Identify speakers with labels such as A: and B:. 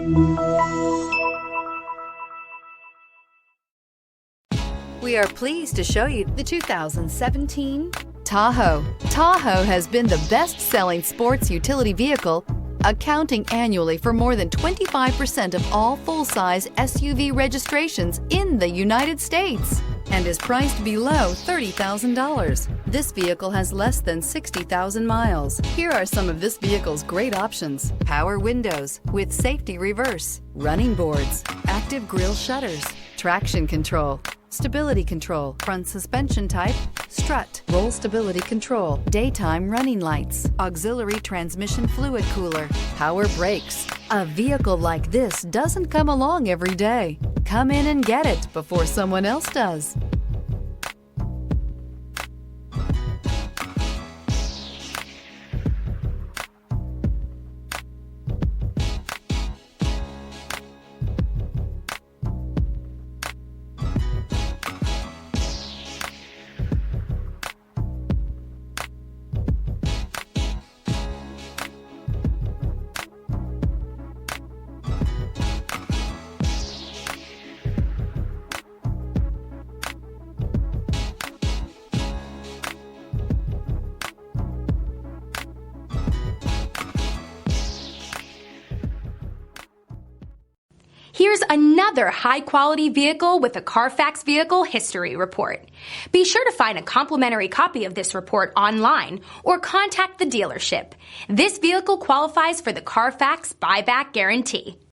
A: We are pleased to show you the 2017 Tahoe. Tahoe has been the best-selling sports utility vehicle, accounting annually for more than 25% of all full-size SUV registrations in the United States and is priced below $30,000. This vehicle has less than 60,000 miles. Here are some of this vehicle's great options: power windows with safety reverse, running boards, active grille shutters, traction control, stability control, front suspension type, strut, roll stability control, daytime running lights, auxiliary transmission fluid cooler, power brakes. A vehicle like this doesn't come along every day. Come in and get it before someone else does.
B: Here's another high-quality vehicle with a Carfax Vehicle History Report. Be sure to find a complimentary copy of this report online or contact the dealership. This vehicle qualifies for the Carfax Buyback Guarantee.